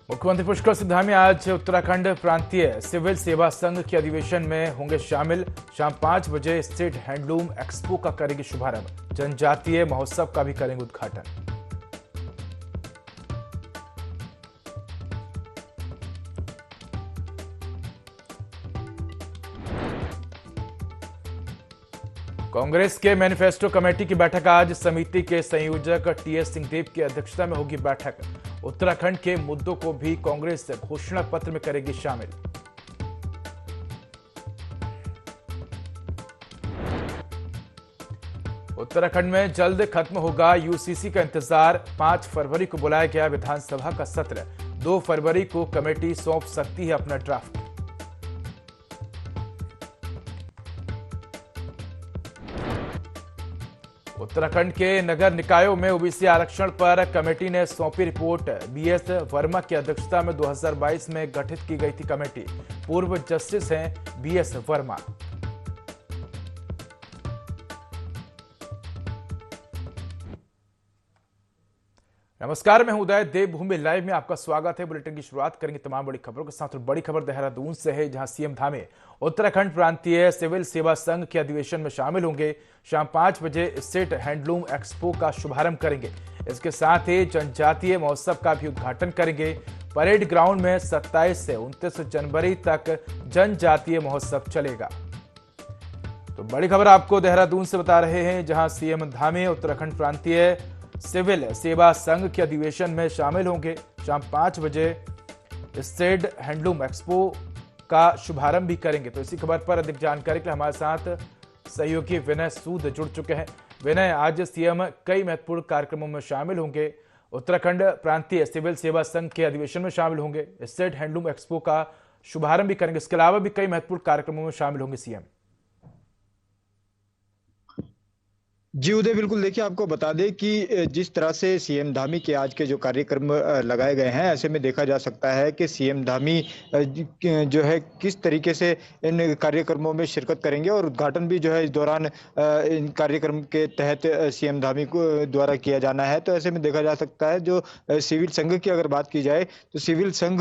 मुख्यमंत्री पुष्कर सिंह धामी आज उत्तराखंड प्रांतीय सिविल सेवा संघ के अधिवेशन में होंगे शामिल। शाम 5 बजे स्टेट हैंडलूम एक्सपो का करेंगे शुभारंभ। जनजातीय महोत्सव का भी करेंगे उद्घाटन। कांग्रेस के मैनिफेस्टो कमेटी की बैठक आज। समिति के संयोजक टीएस सिंहदेव की अध्यक्षता में होगी बैठक। उत्तराखंड के मुद्दों को भी कांग्रेस घोषणा पत्र में करेगी शामिल। उत्तराखंड में जल्द खत्म होगा यूसीसी का इंतजार। 5 फरवरी को बुलाया गया विधानसभा का सत्र। 2 फरवरी को कमेटी सौंप सकती है अपना ड्राफ्ट। उत्तराखंड के नगर निकायों में ओबीसी आरक्षण पर कमेटी ने सौंपी रिपोर्ट। बीएस वर्मा की अध्यक्षता में 2022 में गठित की गई थी कमेटी। पूर्व जस्टिस हैं बीएस वर्मा। नमस्कार, मैं हूं उदय। देवभूमि लाइव में आपका स्वागत है। बुलेटिन की शुरुआत करेंगे तमाम बड़ी खबरों के साथ। और बड़ी खबर देहरादून से है, जहां सीएम धामी उत्तराखंड प्रांतीय सिविल सेवा संघ के अधिवेशन में शामिल होंगे। शाम 5 बजे स्टेट हैंडलूम एक्सपो का शुभारंभ करेंगे। इसके साथ ही जनजातीय महोत्सव का भी उद्घाटन करेंगे। परेड ग्राउंड में 27 से 29 जनवरी तक जनजातीय महोत्सव चलेगा। तो बड़ी खबर आपको देहरादून से बता रहे हैं, जहां सीएम धामी उत्तराखंड प्रांतीय सिविल सेवा संघ के अधिवेशन में शामिल होंगे। शाम 5 बजे स्टेट हैंडलूम एक्सपो का शुभारंभ भी करेंगे। तो इसी खबर पर अधिक जानकारी के लिए हमारे साथ सहयोगी विनय सूद जुड़ चुके हैं। विनय, आज सीएम कई महत्वपूर्ण कार्यक्रमों में शामिल होंगे। उत्तराखंड प्रांतीय सिविल सेवा संघ के अधिवेशन में शामिल होंगे, स्टेट हैंडलूम एक्सपो का शुभारंभ भी करेंगे। इसके अलावा भी कई महत्वपूर्ण कार्यक्रमों में शामिल होंगे सीएम। जी उदय, बिल्कुल। देखिए, आपको बता दें कि जिस तरह से सीएम धामी के आज के जो कार्यक्रम लगाए गए हैं, ऐसे में देखा जा सकता है कि सीएम धामी जो है किस तरीके से इन कार्यक्रमों में शिरकत करेंगे और उद्घाटन भी जो है इस दौरान इन कार्यक्रम के तहत सीएम धामी को द्वारा किया जाना है। तो ऐसे में देखा जा सकता है, जो सिविल संघ की अगर बात की जाए तो सिविल संघ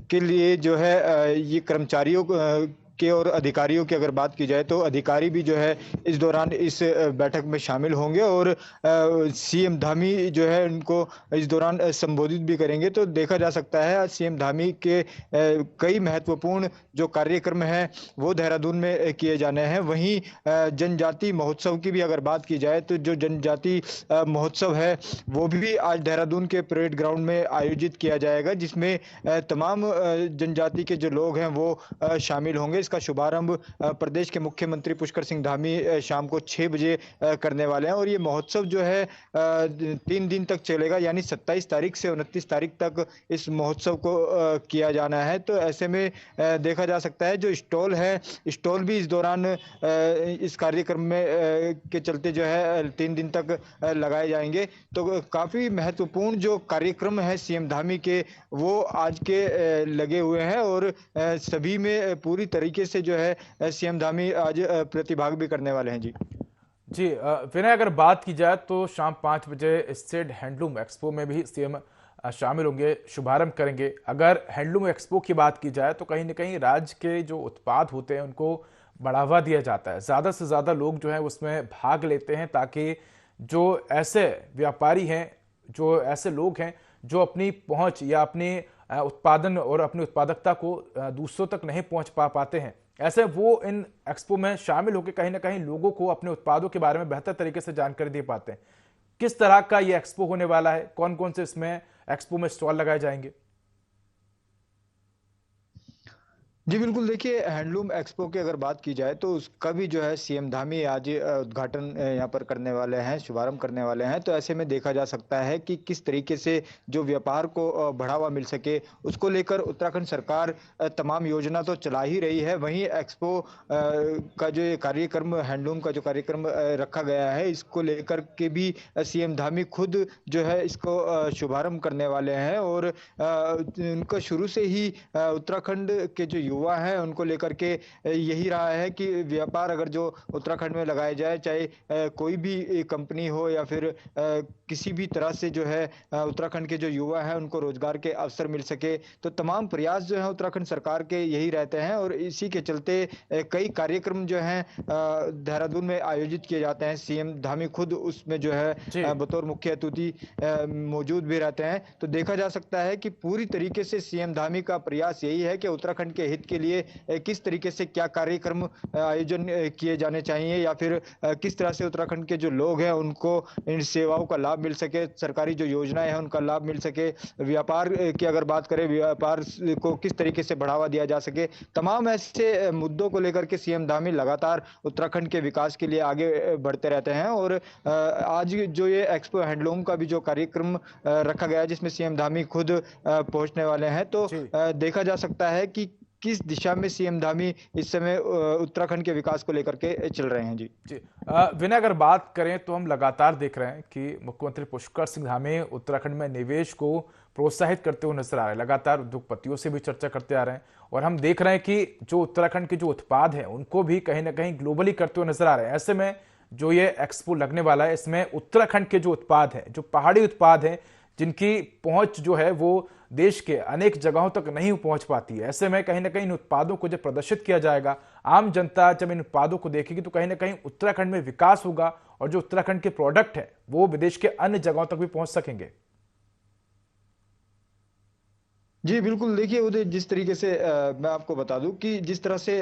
के लिए जो है ये कर्मचारियों के और अधिकारियों की अगर बात की जाए तो अधिकारी भी जो है इस दौरान इस बैठक में शामिल होंगे और सीएम धामी जो है उनको इस दौरान संबोधित भी करेंगे। तो देखा जा सकता है सीएम धामी के कई महत्वपूर्ण जो कार्यक्रम हैं वो देहरादून में किए जाने हैं। वहीं जनजाति महोत्सव की भी अगर बात की जाए तो जो जनजाति महोत्सव है वो भी आज देहरादून के परेड ग्राउंड में आयोजित किया जाएगा, जिसमें तमाम जनजाति के जो लोग हैं वो शामिल होंगे। इसका शुभारंभ प्रदेश के मुख्यमंत्री पुष्कर सिंह धामी शाम को 6 बजे करने वाले हैं और ये महोत्सव जो है 3 दिन तक चलेगा, यानी 27 तारीख से 29 तारीख तक इस महोत्सव को किया जाना है। तो ऐसे में देखा जा सकता है जो स्टॉल है, स्टॉल भी इस दौरान इस कार्यक्रम में के चलते जो है 3 दिन तक लगाए जाएंगे। तो काफी महत्वपूर्ण जो कार्यक्रम है सीएम धामी के वो आज के लगे हुए हैं और सभी में पूरी तरीके से जो है सीएम धामी आज प्रतिभाग भी करने वाले हैं। जी विनय, अगर बात की जाए तो शाम 5 बजे स्टेट हैंडलूम एक्सपो में भी सीएम शामिल होंगे, शुभारंभ करेंगे। अगर हैंडलूम एक्सपो की बात की जाए तो कहीं ना कहीं राज्य के जो उत्पाद होते हैं उनको बढ़ावा दिया जाता है। ज़्यादा से ज़्यादा लोग जो है उसमें भाग लेते हैं, ताकि जो ऐसे व्यापारी हैं, जो ऐसे लोग हैं जो अपनी पहुंच या अपनी उत्पादन और अपनी उत्पादकता को दूसरों तक नहीं पहुंच पाते हैं, ऐसे वो इन एक्सपो में शामिल होकर कहीं ना कहीं लोगों को अपने उत्पादों के बारे में बेहतर तरीके से जानकारी दे पाते हैं। किस तरह का ये एक्सपो होने वाला है, कौन कौन से इसमें एक्सपो में स्टॉल लगाए जाएंगे? जी बिल्कुल। देखिए, हैंडलूम एक्सपो की अगर बात की जाए तो उसका भी जो है सीएम धामी आज उद्घाटन यहाँ पर करने वाले हैं, शुभारंभ करने वाले हैं। तो ऐसे में देखा जा सकता है कि किस तरीके से जो व्यापार को बढ़ावा मिल सके, उसको लेकर उत्तराखंड सरकार तमाम योजना तो चला ही रही है। वहीं एक्सपो का जो ये कार्यक्रम, हैंडलूम का जो कार्यक्रम रखा गया है, इसको लेकर के भी सीएम धामी खुद जो है इसको शुभारंभ करने वाले हैं और उनका शुरू से ही उत्तराखंड के जो युवा हैं उनको लेकर के यही रहा है कि व्यापार अगर जो उत्तराखंड में लगाया जाए, चाहे कोई भी कंपनी हो या फिर किसी भी तरह से जो है उत्तराखंड के जो युवा हैं उनको रोजगार के अवसर मिल सके, तो तमाम प्रयास जो है उत्तराखंड सरकार के यही रहते हैं। और इसी के चलते कई कार्यक्रम जो हैं देहरादून में आयोजित किए जाते हैं। सीएम धामी खुद उसमें जो है जी। बतौर मुख्य अतिथि मौजूद भी रहते हैं। तो देखा जा सकता है कि पूरी तरीके से सीएम धामी का प्रयास यही है कि उत्तराखंड के हित के लिए किस तरीके से क्या कार्यक्रम आयोजन किए जाने चाहिए, या फिर किस तरह से उत्तराखंड के जो लोग हैं उनको इन सेवाओं का लाभ मिल सके, सरकारी जो योजनाएं हैं उनका लाभ मिल सके, व्यापार की अगर बात करें व्यापार को किस तरीके से बढ़ावा दिया जा सके, तमाम ऐसे मुद्दों को लेकर के सीएम धामी लगातार उत्तराखंड के विकास के लिए आगे बढ़ते रहते हैं। और आज जो ये एक्सपो हैंडलूम का भी जो कार्यक्रम रखा गया है जिसमें सीएम धामी खुद पहुंचने वाले हैं, तो जी। देखा जा सकता है कि किस दिशा में सीएम धामी इस समय उत्तराखंड के विकास को लेकर के चल रहे हैं। जी जी। विनय, अगर बात करें तो हम लगातार देख रहे हैं कि मुख्यमंत्री पुष्कर सिंह धामी उत्तराखंड में निवेश को प्रोत्साहित करते हुए नजर आ रहे हैं। लगातार उद्योगपतियों से भी चर्चा करते आ रहे हैं और हम देख रहे हैं कि जो उत्तराखंड के जो उत्पाद हैं उनको भी कहीं ना कहीं ग्लोबली करते हुए नजर आ रहे हैं। ऐसे में जो ये एक्सपो लगने वाला है इसमें उत्तराखंड के जो उत्पाद हैं, जो पहाड़ी उत्पाद हैं, जिनकी पहुंच जो है वो देश के अनेक जगहों तक नहीं पहुंच पाती है, ऐसे में कहीं ना कहीं इन उत्पादों को जब प्रदर्शित किया जाएगा, आम जनता जब इन उत्पादों को देखेगी तो कहीं ना कहीं उत्तराखंड में विकास होगा और जो उत्तराखंड के प्रोडक्ट है वो विदेश के अन्य जगहों तक भी पहुंच सकेंगे। जी बिल्कुल, देखिए उदय, जिस तरीके से मैं आपको बता दूं कि जिस तरह से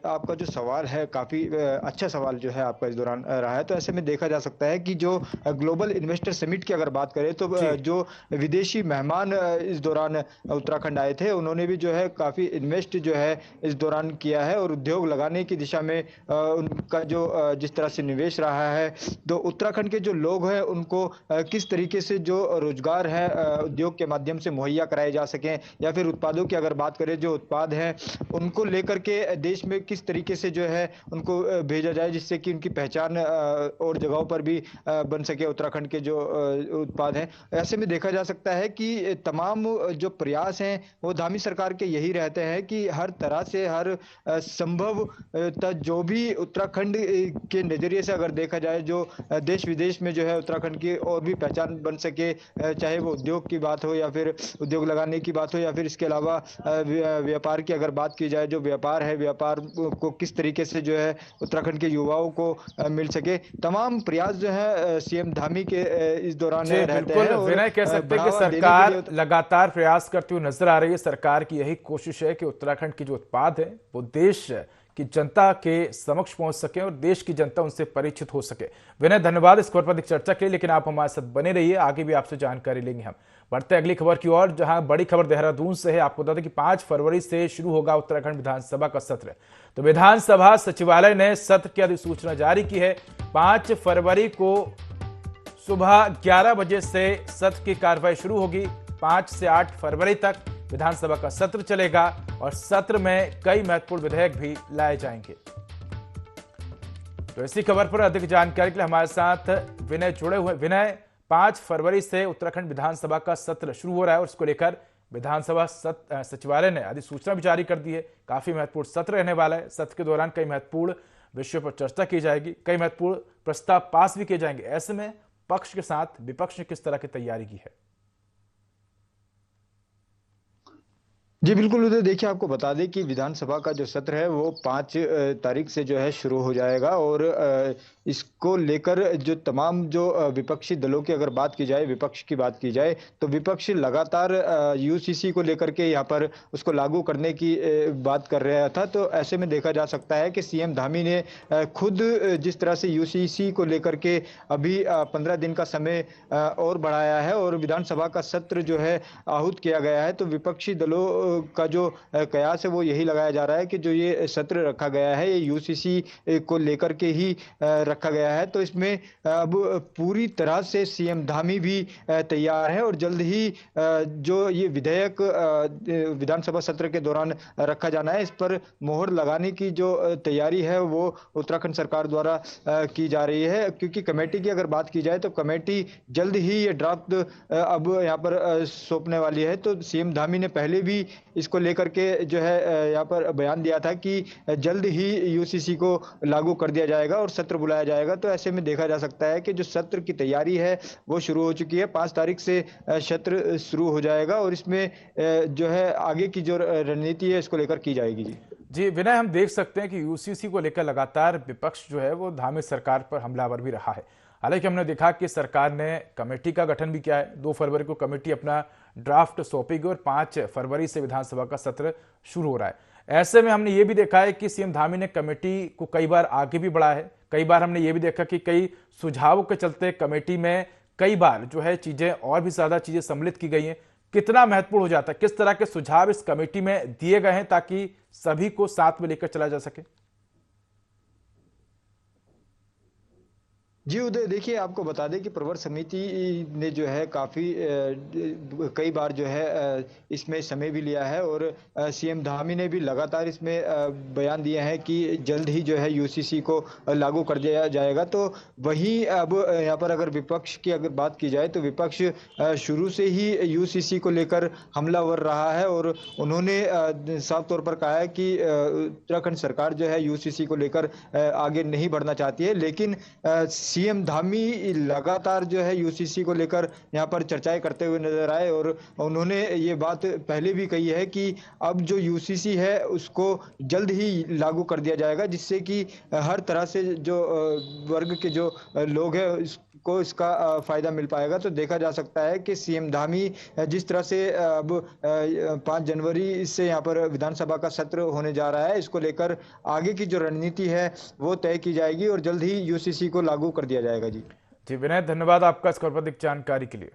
आपका जो सवाल है काफ़ी अच्छा सवाल जो है आपका इस दौरान रहा है। तो ऐसे में देखा जा सकता है कि जो ग्लोबल इन्वेस्टर समिट की अगर बात करें तो जी। जो विदेशी मेहमान इस दौरान उत्तराखंड आए थे उन्होंने भी जो है काफ़ी इन्वेस्ट जो है इस दौरान किया है और उद्योग लगाने की दिशा में उनका जो जिस तरह से निवेश रहा है, तो उत्तराखंड के जो लोग हैं उनको किस तरीके से जो रोजगार है उद्योग के माध्यम से मुहैया कराए जा सकें, या फिर उत्पादों की अगर बात करें जो उत्पाद हैं उनको लेकर के देश में किस तरीके से जो है उनको भेजा जाए जिससे कि उनकी पहचान और जगहों पर भी बन सके उत्तराखंड के जो उत्पाद हैं। ऐसे में देखा जा सकता है कि तमाम जो प्रयास हैं वो धामी सरकार के यही रहते हैं कि हर तरह से हर संभव जो भी उत्तराखंड के नज़रिए से अगर देखा जाए जो देश विदेश में जो है उत्तराखंड की और भी पहचान बन सके, चाहे वो उद्योग की बात हो या फिर उद्योग लगाने की बात हो या फिर इसके अलावा व्यापार की अगर बात की जाए, जो व्यापार है व्यापार को किस तरीके से जो है उत्तराखंड के युवाओं को मिल सके, तमाम प्रयास जो है सीएम धामी के इस दौरान रहते हैं। और विनय, कह सकते हैं कि सरकार लगातार प्रयास करती हुई नजर आ रही है। सरकार की यही कोशिश है कि उत्तराखंड की जो उत्पाद है वो देश की जनता के समक्ष पहुंच सके और देश की जनता उनसे परिचित हो सके। विनय, धन्यवाद इस खबर पर अधिक चर्चा के लिए, लेकिन आप हमारे साथ बने रहिए, आगे भी आपसे जानकारी लेंगे हम। बढ़ते अगली खबर की ओर, जहां बड़ी खबर देहरादून से है। आपको बता दें कि 5 फरवरी से शुरू होगा उत्तराखंड विधानसभा का सत्र। तो विधानसभा सचिवालय ने सत्र की अधिसूचना जारी की है। 5 फरवरी को सुबह 11 बजे से सत्र की कार्रवाई शुरू होगी। 5 से 8 फरवरी तक विधानसभा का सत्र चलेगा और सत्र में कई महत्वपूर्ण विधेयक भी लाए जाएंगे। तो इसी खबर पर अधिक जानकारी के लिए हमारे साथ विनय जुड़े हुए। विनय, 5 फरवरी से उत्तराखंड विधानसभा का सत्र शुरू हो रहा है और उसको लेकर विधानसभा सचिवालय ने अधिसूचना भी जारी कर दी है। काफी महत्वपूर्ण सत्र रहने वाला है। सत्र के दौरान कई महत्वपूर्ण विषयों पर चर्चा की जाएगी, कई महत्वपूर्ण प्रस्ताव पास भी किए जाएंगे। ऐसे में पक्ष के साथ विपक्ष ने किस तरह की तैयारी की है? जी बिल्कुल उदय, देखिए आपको बता दें कि विधानसभा का जो सत्र है वो 5 तारीख से जो है शुरू हो जाएगा। और इसको लेकर जो तमाम जो विपक्षी दलों की अगर बात की जाए, विपक्ष की बात की जाए, तो विपक्ष लगातार यूसीसी को लेकर के यहाँ पर उसको लागू करने की बात कर रहा था। तो ऐसे में देखा जा सकता है कि सीएम धामी ने खुद जिस तरह से यूसीसी को लेकर के अभी 15 दिन का समय और बढ़ाया है और विधानसभा का सत्र जो है आहूत किया गया है, तो विपक्षी दलों का जो कयास है वो यही लगाया जा रहा है कि जो ये सत्र रखा गया है ये यूसीसी को लेकर के ही रखा गया है। तो इसमें अब पूरी तरह से सीएम धामी भी तैयार है और जल्द ही जो ये विधेयक विधानसभा सत्र के दौरान रखा जाना है, इस पर मोहर लगाने की जो तैयारी है वो उत्तराखंड सरकार द्वारा की जा रही है। क्योंकि कमेटी की अगर बात की जाए तो कमेटी जल्द ही ये ड्राफ्ट अब यहाँ पर सौंपने वाली है। तो सीएम धामी ने पहले भी इसको लेकर के जो है यहाँ पर बयान दिया था कि जल्द ही यूसीसी को लागू कर दिया जाएगा और सत्र बुलाया जाएगा। तो ऐसे में देखा जा सकता है कि जो सत्र की तैयारी है वो शुरू हो चुकी है। 5 तारीख से सत्र शुरू हो जाएगा और इसमें जो है आगे की जो रणनीति है इसको लेकर की जाएगी। जी जी विनय, हम देख सकते हैं कि यूसीसी को लेकर लगातार विपक्ष जो है वो धामी सरकार पर हमलावर भी रहा है। हालांकि हमने देखा कि सरकार ने कमेटी का गठन भी किया है। 2 फरवरी को कमेटी अपना ड्राफ्ट सौंपेगी और 5 फरवरी से विधानसभा का सत्र शुरू हो रहा है। ऐसे में हमने ये भी देखा है कि सीएम धामी ने कमेटी को कई बार आगे भी बढ़ा है। कई बार हमने ये भी देखा कि कई सुझावों के चलते कमेटी में कई बार जो है चीजें और भी ज्यादा चीजें सम्मिलित की गई हैं। कितना महत्वपूर्ण हो जाता है, किस तरह के सुझाव इस कमेटी में दिए गए हैं ताकि सभी को साथ में लेकर चला जा सके? जी उदय, देखिए आपको बता दें कि प्रवर समिति ने जो है काफ़ी कई बार जो है इसमें समय भी लिया है और सीएम धामी ने भी लगातार इसमें बयान दिए हैं कि जल्द ही जो है यूसीसी को लागू कर दिया जाएगा। तो वहीं अब यहाँ पर अगर विपक्ष की अगर बात की जाए तो विपक्ष शुरू से ही यूसीसी को लेकर हमलावर रहा है और उन्होंने साफ तौर पर कहा है कि उत्तराखंड सरकार जो है यूसीसी को लेकर आगे नहीं बढ़ना चाहती है। लेकिन सीएम धामी लगातार जो है यूसीसी को लेकर यहाँ पर चर्चाएं करते हुए नजर आए और उन्होंने ये बात पहले भी कही है कि अब जो यूसीसी है उसको जल्द ही लागू कर दिया जाएगा, जिससे कि हर तरह से जो वर्ग के जो लोग हैं को इसका फायदा मिल पाएगा। तो देखा जा सकता है कि सीएम धामी जिस तरह से अब 5 जनवरी से यहाँ पर विधानसभा का सत्र होने जा रहा है, इसको लेकर आगे की जो रणनीति है वो तय की जाएगी और जल्द ही यूसीसी को लागू कर दिया जाएगा। जी विनय, धन्यवाद आपका इस अधिक जानकारी के लिए।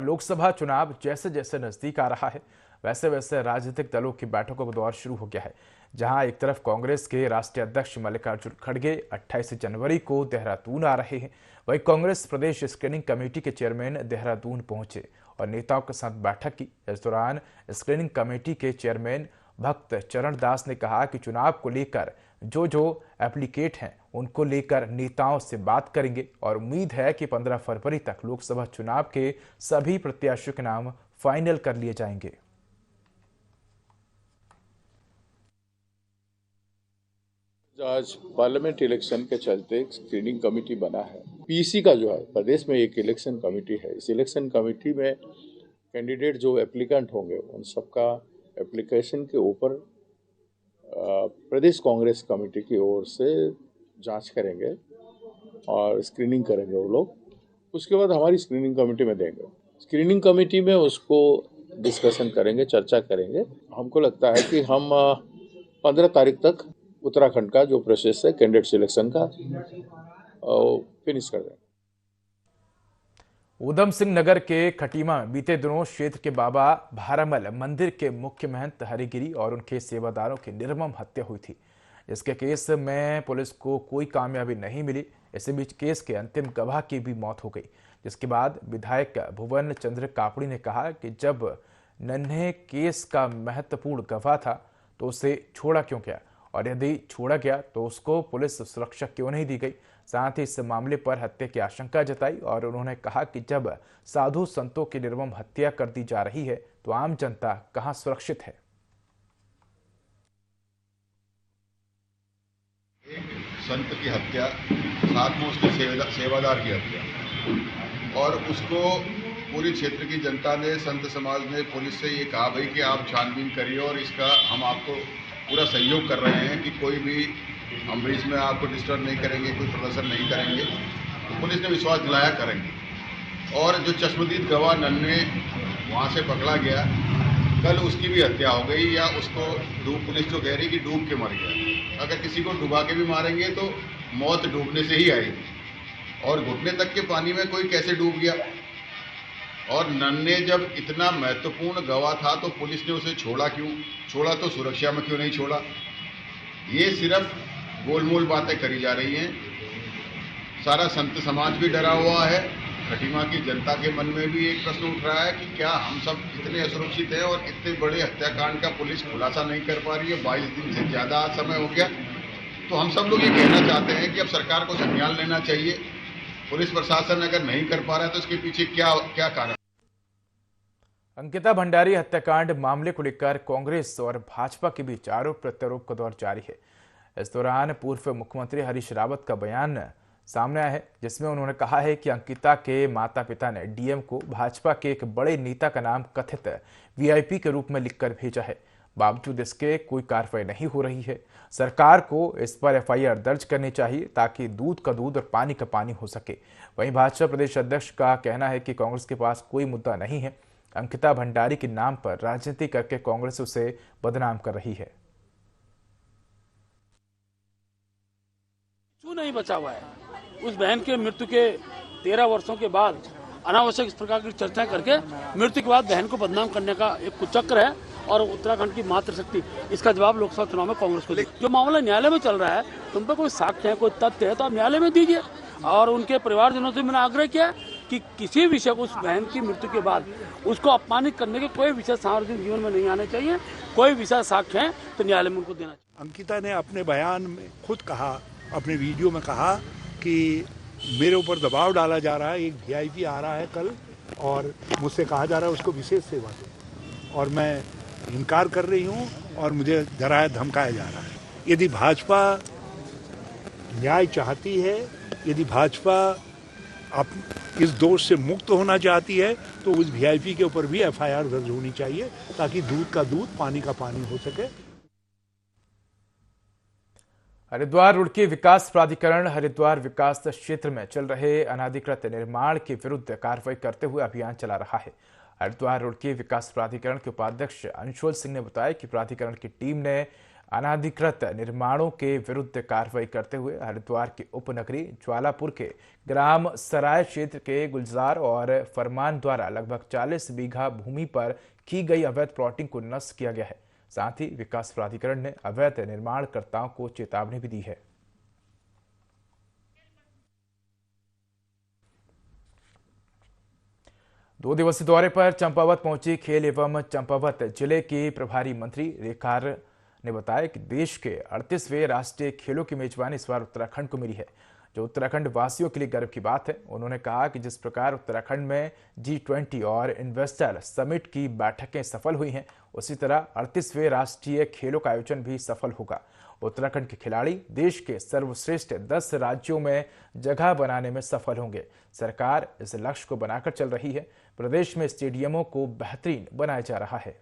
लोकसभा चुनाव जैसे जैसे नजदीक आ रहा है वैसे वैसे राजनीतिक दलों की बैठकों का दौर शुरू हो गया है। जहां एक तरफ कांग्रेस के राष्ट्रीय अध्यक्ष मल्लिकार्जुन खड़गे 28 जनवरी को देहरादून आ रहे हैं, वहीं कांग्रेस प्रदेश स्क्रीनिंग कमेटी के चेयरमैन देहरादून पहुंचे और नेताओं के साथ बैठक की। इस दौरान स्क्रीनिंग कमेटी के चेयरमैन भक्त चरण दास ने कहा कि चुनाव को लेकर जो एप्लीकेट हैं उनको लेकर नेताओं से बात करेंगे और उम्मीद है कि 15 फरवरी तक लोकसभा चुनाव के सभी प्रत्याशियों के नाम फाइनल कर लिए जाएंगे। आज पार्लियामेंट इलेक्शन के चलते एक स्क्रीनिंग कमेटी बना है। पीसी का जो है प्रदेश में एक इलेक्शन कमेटी है। इस इलेक्शन कमेटी में कैंडिडेट जो एप्लीकेंट होंगे उन सबका एप्लीकेशन के ऊपर प्रदेश कांग्रेस कमेटी की ओर से जांच करेंगे और स्क्रीनिंग करेंगे वो लोग। उसके बाद हमारी स्क्रीनिंग कमेटी में देंगे। स्क्रीनिंग कमेटी में उसको डिस्कशन करेंगे, चर्चा करेंगे। हमको लगता है कि हम 15 तारीख तक उत्तराखंड का जो प्रोसेस है कैंडिडेट सिलेक्शन का फिनिश कर देंगे। ऊधम सिंह नगर के खटीमा में बीते दिनों क्षेत्र के बाबा भारामल मंदिर के मुख्य महंत हरिगिरी और उनके सेवादारों की निर्मम हत्या हुई थी, जिसके केस में पुलिस को कोई कामयाबी नहीं मिली। इसी बीच केस के अंतिम गवाह की भी मौत हो गई, जिसके बाद विधायक भुवन चंद्र कापड़ी ने कहा कि जब नन्हे केस का महत्वपूर्ण गवाह था तो उसे छोड़ा क्यों गया, और यदि छोड़ा गया तो उसको पुलिस सुरक्षा क्यों नहीं दी गई। साथ ही इस मामले पर हत्या की आशंका जताई और उन्होंने कहा कि जब साधु संतों की निर्मम हत्या कर दी जा रही है तो आम जनता कहां सुरक्षित है। एक संत की हत्या, साथ में उसके सेवादार की हत्या, और उसको पूरी क्षेत्र की जनता ने, संत समाज ने पुलिस से ये कहा भाई कि आप छानबीन करिए और इसका हम आपको पूरा सहयोग कर रहे हैं कि कोई भी हम भी इसमें आपको डिस्टर्ब नहीं करेंगे, कोई प्रदर्शन नहीं करेंगे। तो पुलिस ने विश्वास दिलाया करेंगे। और जो चश्मदीद गवाह नन्हे वहाँ से पकड़ा गया, कल उसकी भी हत्या हो गई, या उसको पुलिस जो कह रही कि डूब के मर गया। अगर किसी को डुबा के भी मारेंगे तो मौत डूबने से ही आएगी, और घुटने तक के पानी में कोई कैसे डूब गया। और नन्हे जब इतना महत्वपूर्ण गवाह था तो पुलिस ने उसे छोड़ा क्यों? छोड़ा तो सुरक्षा में क्यों नहीं छोड़ा? ये सिर्फ गोलमोल बातें करी जा रही हैं। सारा संत समाज भी डरा हुआ है, खटीमा की जनता के मन में भी एक प्रश्न उठ रहा है कि क्या हम सब इतने असुरक्षित हैं और इतने बड़े हत्याकांड का पुलिस खुलासा नहीं कर पा रही है। 22 दिन से ज़्यादा समय हो गया। तो हम सब लोग ये कहना चाहते हैं कि अब सरकार को संज्ञान लेना चाहिए। पुलिस प्रशासन अगर नहीं कर पा रहा है तो इसके पीछे क्या कारण? अंकिता भंडारी हत्याकांड मामले को लेकर कांग्रेस और भाजपा के बीच आरोप प्रत्यारोप का दौर जारी है। इस दौरान पूर्व मुख्यमंत्री हरीश रावत का बयान सामने आया है, जिसमें उन्होंने कहा है कि अंकिता के माता पिता ने डीएम को भाजपा के एक बड़े नेता का नाम कथित वीआईपी के रूप में लिखकर भेजा है। बावजूद इसके कोई कार्रवाई नहीं हो रही है। सरकार को इस पर एफआईआर दर्ज करनी चाहिए ताकि दूध का दूध और पानी का पानी हो सके। वहीं भाजपा प्रदेश अध्यक्ष का कहना है कि कांग्रेस के पास कोई मुद्दा नहीं है। अंकिता भंडारी के नाम पर राजनीति करके कांग्रेस उसे बदनाम कर रही है। क्यों नहीं बचा हुआ है? उस बहन के मृत्यु के 13 वर्षों के बाद अनावश्यक इस प्रकार की चर्चा करके मृत्यु के बाद बहन को बदनाम करने का एक कुचक्र है और उत्तराखंड की मातृशक्ति इसका जवाब लोकसभा चुनाव में कांग्रेस को दे। जो मामला न्यायालय में चल रहा है, तुम पे कोई साक्ष्य है, कोई तथ्य है तो आप न्यायालय में दीजिए। और उनके परिवारजनों से मैंने आग्रह किया कि किसी विषय को उस बहन की मृत्यु के बाद उसको अपमानित करने के कोई विषय सार्वजनिक जीवन में नहीं आने चाहिए। कोई विषय साक्ष्य है तो न्यायालय में उनको देना चाहिए। अंकिता ने अपने बयान में खुद कहा, अपने वीडियो में कहा कि मेरे ऊपर दबाव डाला जा रहा है, एक वीआईपी आ रहा है कल और मुझसे कहा जा रहा है उसको विशेष सेवा दो, और मैं इनकार कर रही हूं और मुझे डराया धमकाया जा रहा है। यदि भाजपा न्याय चाहती है, यदि भाजपा इस दोष से मुक्त होना चाहती है तो उस वीआईपी के ऊपर भी एफआईआर दर्ज होनी चाहिए ताकि दूध का दूध पानी का पानी हो सके। हरिद्वार रुड़की विकास प्राधिकरण हरिद्वार विकास क्षेत्र में चल रहे अनाधिकृत निर्माण के विरुद्ध कार्रवाई करते हुए अभियान चला रहा है। हरिद्वार रुड़की विकास प्राधिकरण के उपाध्यक्ष अंशुल सिंह ने बताया कि प्राधिकरण की टीम ने अनाधिकृत निर्माणों के विरुद्ध कार्रवाई करते हुए हरिद्वार के उपनगरी ज्वालापुर के ग्राम सराय क्षेत्र के गुलजार और फरमान द्वारा लगभग 40 बीघा भूमि पर की गई अवैध प्लॉटिंग को नष्ट किया गया है। साथ ही विकास प्राधिकरण ने अवैध निर्माणकर्ताओं को चेतावनी भी दी है। दो दिवसीय दौरे पर चंपावत पहुंची खेल एवं चंपावत जिले की प्रभारी मंत्री रेखार ने बताया कि देश के 38वें राष्ट्रीय खेलों की मेजबानी इस बार उत्तराखंड को मिली है, जो उत्तराखंड वासियों के लिए गर्व की बात है। उन्होंने कहा कि जिस प्रकार उत्तराखंड में G20 और इन्वेस्टर समिट की बैठकें सफल हुई हैं, उसी तरह 38वें राष्ट्रीय खेलों का आयोजन भी सफल होगा। उत्तराखंड के खिलाड़ी देश के सर्वश्रेष्ठ 10 राज्यों में जगह बनाने में सफल होंगे। सरकार इस लक्ष्य को बनाकर चल रही है। प्रदेश में स्टेडियमों को बेहतरीन बनाया जा रहा है।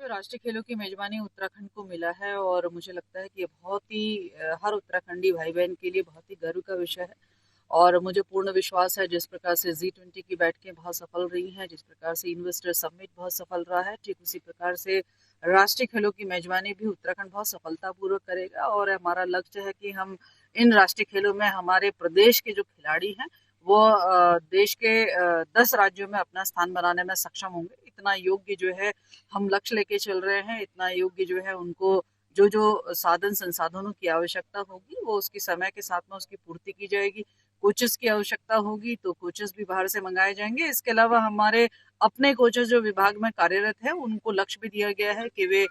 राष्ट्रीय खेलों की मेजबानी उत्तराखंड को मिला है और मुझे लगता है कि ये बहुत ही हर उत्तराखंडी भाई बहन के लिए बहुत ही गर्व का विषय है। और मुझे पूर्ण विश्वास है जिस प्रकार से G20 की बैठकें बहुत सफल रही हैं, जिस प्रकार से इन्वेस्टर समिट बहुत सफल रहा है, ठीक उसी प्रकार से राष्ट्रीय खेलों की मेजबानी भी उत्तराखंड बहुत सफलतापूर्वक करेगा। और हमारा लक्ष्य है कि हम इन राष्ट्रीय खेलों में हमारे प्रदेश के जो खिलाड़ी हैं वो देश के 10 राज्यों में अपना स्थान बनाने में सक्षम होंगे। इतना योग्य जो है हम लक्ष्य लेके चल रहे हैं, इतना योग्य जो है उनको जो साधन संसाधनों की आवश्यकता होगी वो उसकी समय के साथ में उसकी पूर्ति की जाएगी। कोचेस की आवश्यकता होगी तो कोचेस भी बाहर से मंगाए जाएंगे। इसके अलावा हमारे अपने कोचेस जो विभाग में कार्यरत है उनको लक्ष्य भी दिया गया है कि वे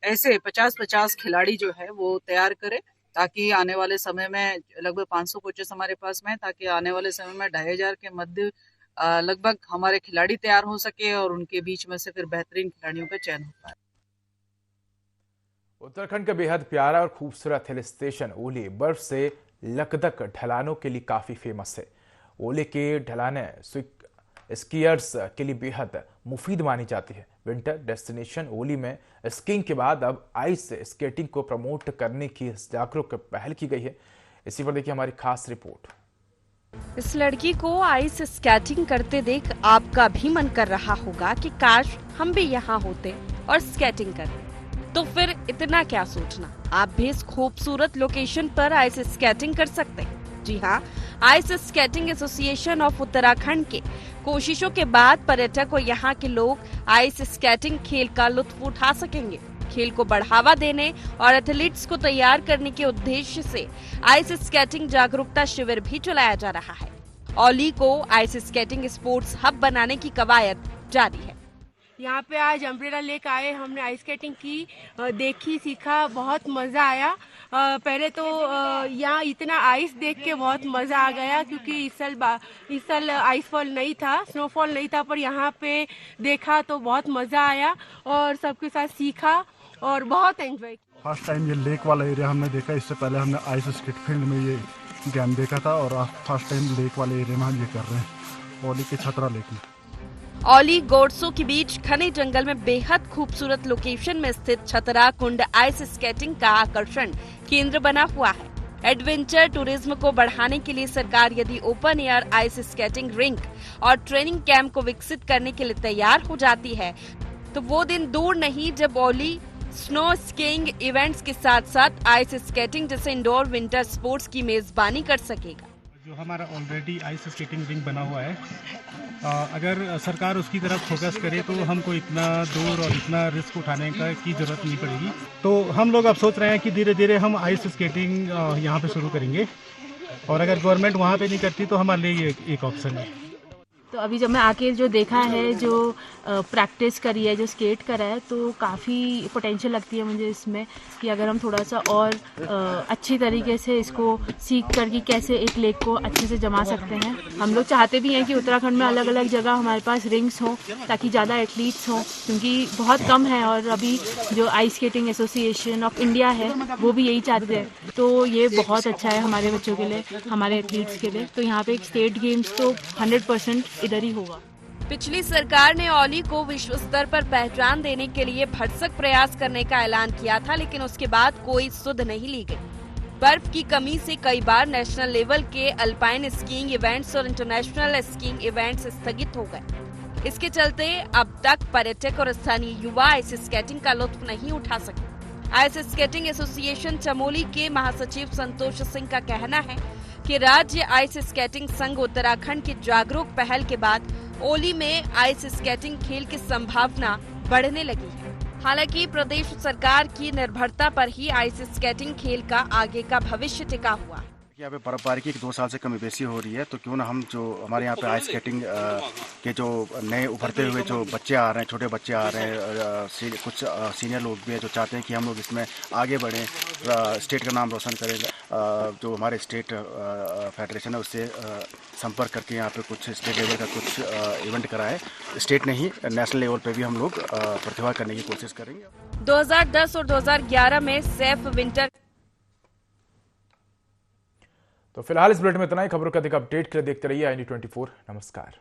ऐसे 50-50 खिलाड़ी जो है वो तैयार करें, ताकि आने वाले समय में लगभग 500 कोचेस हमारे पास में है, ताकि आने वाले समय में 2500 के मध्य लगभग हमारे खिलाड़ी तैयार हो सके और उनके बीच में से फिर बेहतरीन खिलाड़ियों का चयन होता है। उत्तराखंड का बेहद प्यारा और खूबसूरत हिल स्टेशन ओली बर्फ से लकदक ढलानों के लिए काफी फेमस है। ओली के ढलाने स्कीयर्स के लिए बेहद मुफीद मानी जाती है। विंटर डेस्टिनेशन ओली में स्कीइंग के बाद अब आइस स्केटिंग को प्रमोट करने की जागरूक पहल की गई है। इसी पर देखिए हमारी खास रिपोर्ट। इस लड़की को आइस स्केटिंग करते देख आपका भी मन कर रहा होगा कि काश हम भी यहाँ होते और स्केटिंग करते। तो फिर इतना क्या सोचना, आप भी इस खूबसूरत लोकेशन पर आइस स्केटिंग कर सकते हैं। जी हाँ, ice skating association of Uttarakhand के कोशिशों के बाद पर्यटक और यहाँ के लोग आइस स्केटिंग खेल का लुत्फ उठा सकेंगे। खेल को बढ़ावा देने और एथलीट्स को तैयार करने के उद्देश्य से आइस स्केटिंग जागरूकता शिविर भी चलाया जा रहा है। ओली को आइस स्केटिंग स्पोर्ट्स हब बनाने की कवायद जारी है। यहाँ पे आज अम्ब्रेला लेक आए, हमने आइस स्केटिंग की, देखी, सीखा, बहुत मज़ा आया। पहले तो यहाँ इतना आइस देख के बहुत मज़ा आ गया, क्योंकि इस साल आइस फॉल नहीं था, स्नोफॉल नहीं था, पर यहाँ पे देखा तो बहुत मज़ा आया और सबके साथ सीखा और बहुत एंजॉय किया। फर्स्ट टाइम ये लेक वाला एरिया हमने देखा, इससे पहले हमने आइस स्केट फील्ड में ये गेम देखा था और फर्स्ट टाइम लेक वाले एरिया में हम ये कर रहे हैं, औली के छतरा लेक में। औली गोडसो के बीच घने जंगल में बेहद खूबसूरत लोकेशन में स्थित छतरा कुंड आइस स्केटिंग का आकर्षण केंद्र बना हुआ है। एडवेंचर टूरिज्म को बढ़ाने के लिए सरकार यदि open air ice skating rink और ट्रेनिंग कैंप को विकसित करने के लिए तैयार हो जाती है, तो वो दिन दूर नहीं जब औली स्नो स्कीइंग इवेंट्स के साथ साथ आइस स्केटिंग जैसे इंडोर विंटर स्पोर्ट्स की मेजबानी कर सकेगा। जो हमारा ऑलरेडी आइस स्केटिंग रिंक बना हुआ है, अगर सरकार उसकी तरफ फोकस करे तो हमको इतना दूर और इतना रिस्क उठाने की जरूरत नहीं पड़ेगी। तो हम लोग अब सोच रहे हैं कि धीरे धीरे हम आइस स्केटिंग यहाँ पे शुरू करेंगे, और अगर गवर्नमेंट वहाँ पे नहीं करती तो हमारे लिए ये एक ऑप्शन है। तो अभी जब मैं आके जो देखा है, जो प्रैक्टिस करी है, जो स्केट करा है, तो काफ़ी पोटेंशियल लगती है मुझे इसमें कि अगर हम थोड़ा सा और अच्छी तरीके से इसको सीख कर कि कैसे एक लेक को अच्छे से जमा सकते हैं। हम लोग चाहते भी हैं कि उत्तराखंड में अलग अलग जगह हमारे पास रिंग्स हों ताकि ज़्यादा एथलीट्स हों, क्योंकि बहुत कम है और अभी जो ice skating association of India है वो भी यही चाहते हैं। तो ये बहुत अच्छा है हमारे बच्चों के लिए, हमारे एथलीट्स के लिए। तो यहाँ पे एक स्टेट गेम्स तो 100% इधर ही होगा। पिछली सरकार ने औली को विश्व स्तर पर पहचान देने के लिए भरसक प्रयास करने का ऐलान किया था, लेकिन उसके बाद कोई सुध नहीं ली गई। बर्फ की कमी से कई बार नेशनल लेवल के अल्पाइन स्कीइंग इवेंट्स और इंटरनेशनल स्कीइंग इवेंट्स स्थगित हो गए। इसके चलते अब तक पर्यटक और स्थानीय युवा आइस स्केटिंग का लुत्फ नहीं उठा सके। आइस स्केटिंग एसोसिएशन चमोली के महासचिव संतोष सिंह का कहना है कि राज्य आइस स्केटिंग संघ उत्तराखंड की जागरूक पहल के बाद औली में आइस स्केटिंग खेल की संभावना बढ़ने लगी है। हालांकि प्रदेश सरकार की निर्भरता पर ही आइस स्केटिंग खेल का आगे का भविष्य टिका हुआ। यहाँ पे बर्फबारी की 2 साल से कमी बेसी हो रही है, तो क्यों ना हम जो हमारे यहाँ पे आइस स्केटिंग के जो नए उभरते हुए जो बच्चे आ रहे हैं, छोटे बच्चे आ रहे हैं, कुछ सीनियर लोग भी हैं जो चाहते हैं कि हम लोग इसमें आगे बढ़ें, स्टेट का नाम रोशन करें। जो हमारे स्टेट फेडरेशन है उससे संपर्क करके यहाँ पे कुछ स्टेट लेवल का कुछ इवेंट कराए। स्टेट नहीं, नेशनल लेवल पे भी हम लोग प्रतिभा करने की कोशिश करेंगे। 2010 और 2011 में सैफ विंटर। तो फिलहाल इस बुलेटिन में इतना ही। खबरों का अधिक अपडेट के लिए देखते रहिए IND24। नमस्कार।